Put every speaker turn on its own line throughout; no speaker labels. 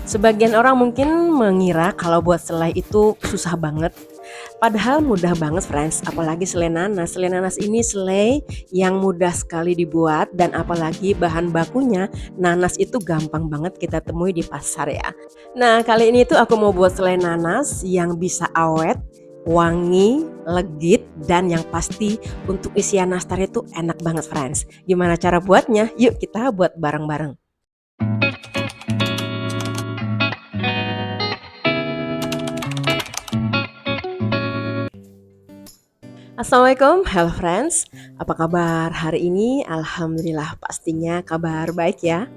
Sebagian orang mungkin mengira kalau buat selai itu susah banget. Padahal mudah banget friends, apalagi selai nanas. Selai nanas ini selai yang mudah sekali dibuat dan apalagi bahan bakunya nanas itu gampang banget kita temui di pasar ya. Nah, kali ini tuh aku mau buat selai nanas yang bisa awet, wangi, legit, dan yang pasti untuk isian nastar itu enak banget friends. Gimana cara buatnya? Yuk kita buat bareng-bareng. Assalamualaikum, hello friends. Apa kabar hari ini? Alhamdulillah pastinya kabar baik ya.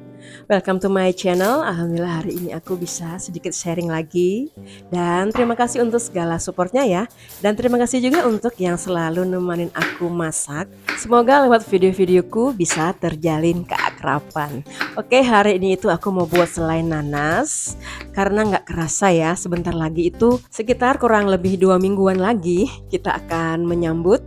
Welcome to my channel. Alhamdulillah hari ini aku bisa sedikit sharing lagi. Dan terima kasih untuk segala supportnya ya. Dan terima kasih juga untuk yang selalu nemenin aku masak. Semoga lewat video-videoku bisa terjalin keakraban. Oke, hari ini itu aku mau buat selai nanas. Karena nggak kerasa ya, sebentar lagi itu sekitar kurang lebih 2 mingguan lagi kita akan menyambut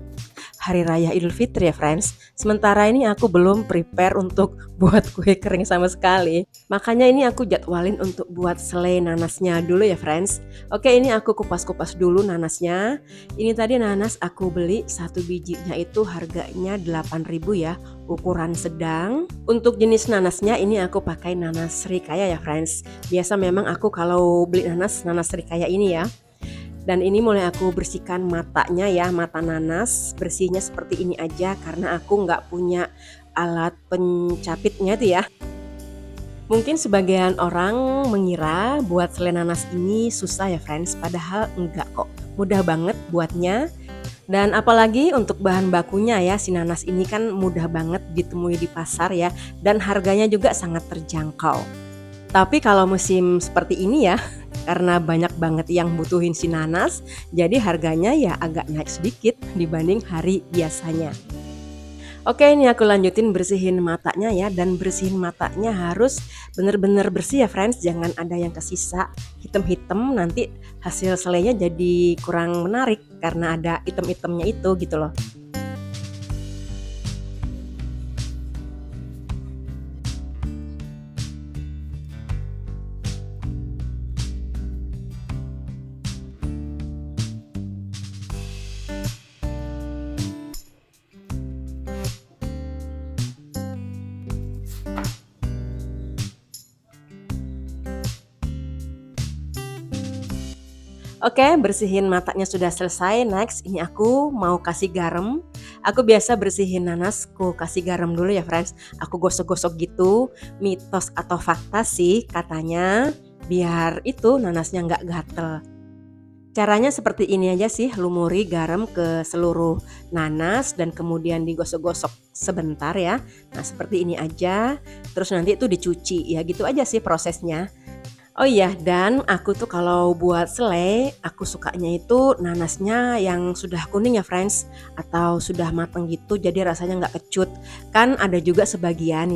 Hari Raya Idul Fitri ya friends. Sementara ini aku belum prepare untuk buat kue kering sama sekali. Makanya ini aku jadwalin untuk buat selai nanasnya dulu ya friends. Oke, ini aku kupas-kupas dulu nanasnya. Ini tadi nanas aku beli satu bijinya itu harganya 8.000 ya, ukuran sedang. Untuk jenis nanasnya ini aku pakai nanas serikaya ya friends. Biasa memang aku kalau beli nanas serikaya ini ya. Dan ini mulai aku bersihkan matanya ya, mata nanas. Bersihnya seperti ini aja karena aku nggak punya alat pencapitnya itu ya. Mungkin sebagian orang mengira buat selai nanas ini susah ya friends, padahal enggak kok. Mudah banget buatnya. Dan apalagi untuk bahan bakunya ya, si nanas ini kan mudah banget ditemui di pasar ya, dan harganya juga sangat terjangkau. Tapi kalau musim seperti ini ya, karena banyak banget yang butuhin si nanas, jadi harganya ya agak naik sedikit dibanding hari biasanya. Oke, ini aku lanjutin bersihin matanya ya, dan bersihin matanya harus bener-bener bersih ya friends, jangan ada yang kesisa hitam-hitam, nanti hasil selainya jadi kurang menarik karena ada item-itemnya itu gitu loh. Oke, bersihin matanya sudah selesai. Next, ini aku mau kasih garam. Aku biasa bersihin nanasku kasih garam dulu ya, friends. Aku gosok-gosok gitu. Mitos atau fakta sih katanya biar itu nanasnya nggak gatel. Caranya seperti ini aja sih, lumuri garam ke seluruh nanas dan kemudian digosok-gosok sebentar ya. Nah, seperti ini aja. Terus nanti itu dicuci ya, gitu aja sih prosesnya. Oh iya, dan aku tuh kalau buat selai, aku sukanya itu nanasnya yang sudah kuning ya friends, atau sudah mateng gitu, jadi rasanya nggak kecut. Kan ada juga sebagian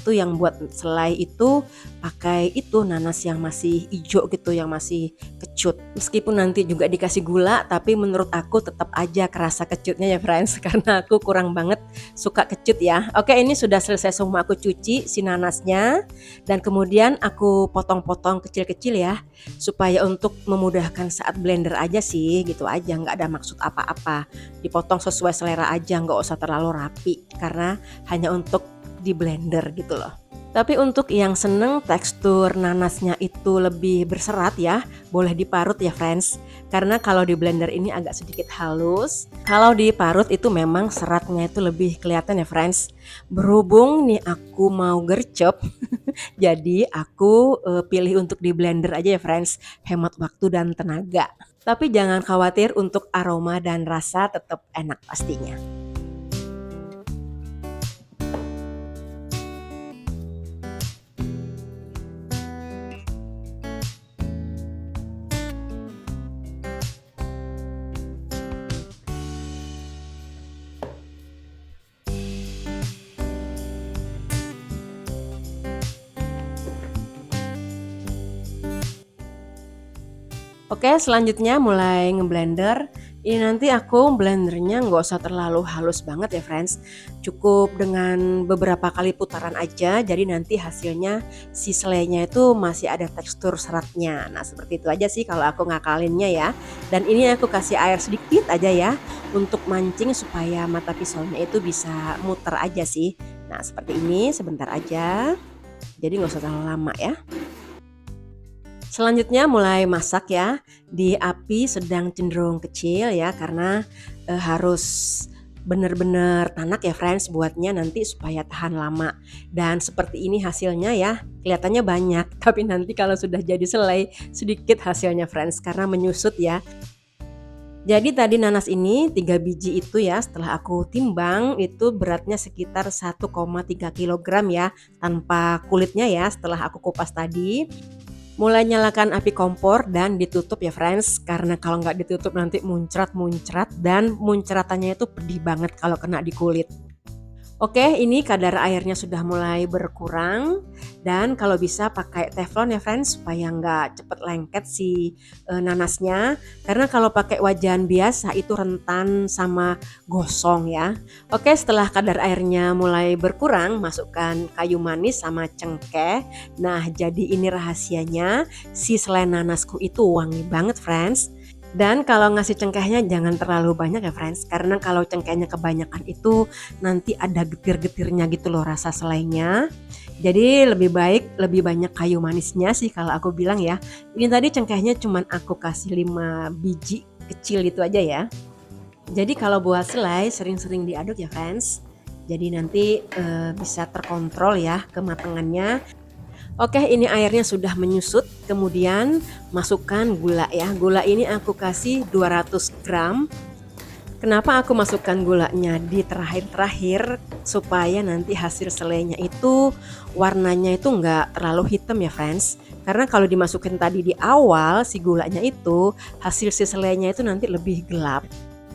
tuh yang buat selai itu pakai itu nanas yang masih hijau gitu, yang masih kecut. Meskipun nanti juga dikasih gula, tapi menurut aku tetap aja kerasa kecutnya ya friends, karena aku kurang banget suka kecut ya. Oke, ini sudah selesai semua aku cuci si nanasnya. Dan kemudian aku potong-potong kecil-kecil ya, supaya untuk memudahkan saat blender aja sih, gitu aja, nggak ada maksud apa-apa. Dipotong sesuai selera aja, nggak usah terlalu rapi, karena hanya untuk di blender gitu loh. Tapi untuk yang seneng tekstur nanasnya itu lebih berserat ya, boleh diparut ya friends. Karena kalau di blender ini agak sedikit halus. Kalau diparut itu memang seratnya itu lebih kelihatan ya friends. Berhubung nih aku mau gercep, jadi aku pilih untuk di blender aja ya friends. Hemat waktu dan tenaga. Tapi jangan khawatir, untuk aroma dan rasa tetap enak pastinya. Oke, selanjutnya mulai ngeblender. Ini nanti aku blendernya nggak usah terlalu halus banget ya friends, cukup dengan beberapa kali putaran aja, jadi nanti hasilnya si selainya itu masih ada tekstur seratnya. Nah seperti itu aja sih kalau aku ngakalinnya ya. Dan ini aku kasih air sedikit aja ya, untuk mancing supaya mata pisaunya itu bisa muter aja sih. Nah seperti ini sebentar aja, jadi nggak usah terlalu lama ya. Selanjutnya mulai masak ya, di api sedang cenderung kecil ya karena harus bener-bener tanak ya friends buatnya nanti supaya tahan lama. Dan seperti ini hasilnya ya, kelihatannya banyak tapi nanti kalau sudah jadi selai sedikit hasilnya friends karena menyusut ya. Jadi tadi nanas ini 3 biji itu ya setelah aku timbang itu beratnya sekitar 1,3 kilogram ya tanpa kulitnya ya setelah aku kupas tadi. Mulai nyalakan api kompor dan ditutup ya friends, karena kalau nggak ditutup nanti muncrat-muncrat dan muncratannya itu pedih banget kalau kena di kulit. Oke, ini kadar airnya sudah mulai berkurang dan kalau bisa pakai teflon ya friends supaya nggak cepet lengket si nanasnya. Karena kalau pakai wajan biasa itu rentan sama gosong ya. Oke, setelah kadar airnya mulai berkurang, masukkan kayu manis sama cengkeh. Nah, jadi ini rahasianya si selai nanasku itu wangi banget friends. Dan kalau ngasih cengkehnya jangan terlalu banyak ya friends, karena kalau cengkehnya kebanyakan itu nanti ada getir-getirnya gitu loh rasa selainya. Jadi lebih baik lebih banyak kayu manisnya sih kalau aku bilang ya. Ini tadi cengkehnya cuman aku kasih 5 biji kecil itu aja ya. Jadi kalau buat selai sering-sering diaduk ya friends. Jadi nanti bisa terkontrol ya kematangannya. Oke, ini airnya sudah menyusut, kemudian masukkan gula ya. Gula ini aku kasih 200 gram. Kenapa aku masukkan gulanya di terakhir-terakhir? Supaya nanti hasil selainya itu warnanya itu nggak terlalu hitam ya friends. Karena kalau dimasukin tadi di awal si gulanya itu, hasil si selainya itu nanti lebih gelap.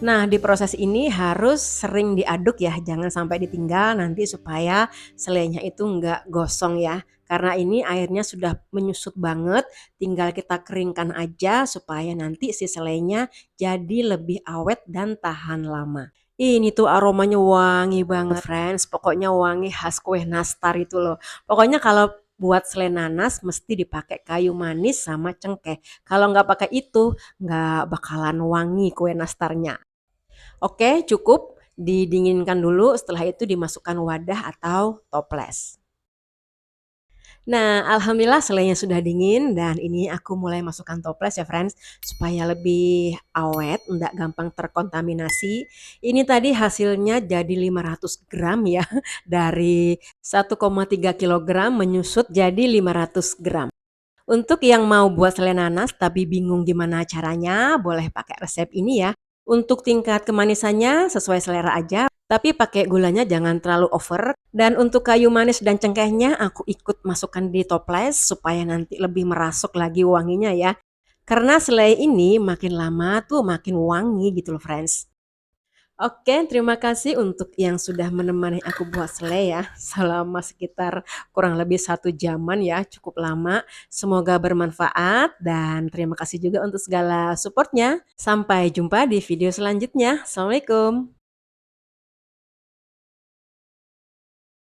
Nah, di proses ini harus sering diaduk ya, jangan sampai ditinggal nanti supaya selainya itu nggak gosong ya. Karena ini airnya sudah menyusut banget, tinggal kita keringkan aja supaya nanti si selainya jadi lebih awet dan tahan lama. Ini tuh aromanya wangi banget friends, pokoknya wangi khas kue nastar itu loh. Pokoknya kalau buat selai nanas mesti dipakai kayu manis sama cengkeh. Kalau nggak pakai itu nggak bakalan wangi kue nastarnya. Oke, cukup didinginkan dulu, setelah itu dimasukkan wadah atau toples. Nah, alhamdulillah selainya sudah dingin dan ini aku mulai masukkan toples ya friends, supaya lebih awet, enggak gampang terkontaminasi. Ini tadi hasilnya jadi 500 gram ya, dari 1,3 kilogram menyusut jadi 500 gram. Untuk yang mau buat selai nanas tapi bingung gimana caranya, boleh pakai resep ini ya. Untuk tingkat kemanisannya sesuai selera aja, tapi pakai gulanya jangan terlalu over. Dan untuk kayu manis dan cengkehnya aku ikut masukkan di toples supaya nanti lebih merasuk lagi wanginya ya. Karena selai ini makin lama tuh makin wangi gitu loh friends. Oke, terima kasih untuk yang sudah menemani aku buat selai ya, selama sekitar kurang lebih 1 jaman ya, cukup lama. Semoga bermanfaat dan terima kasih juga untuk segala supportnya. Sampai jumpa di video selanjutnya. Assalamualaikum.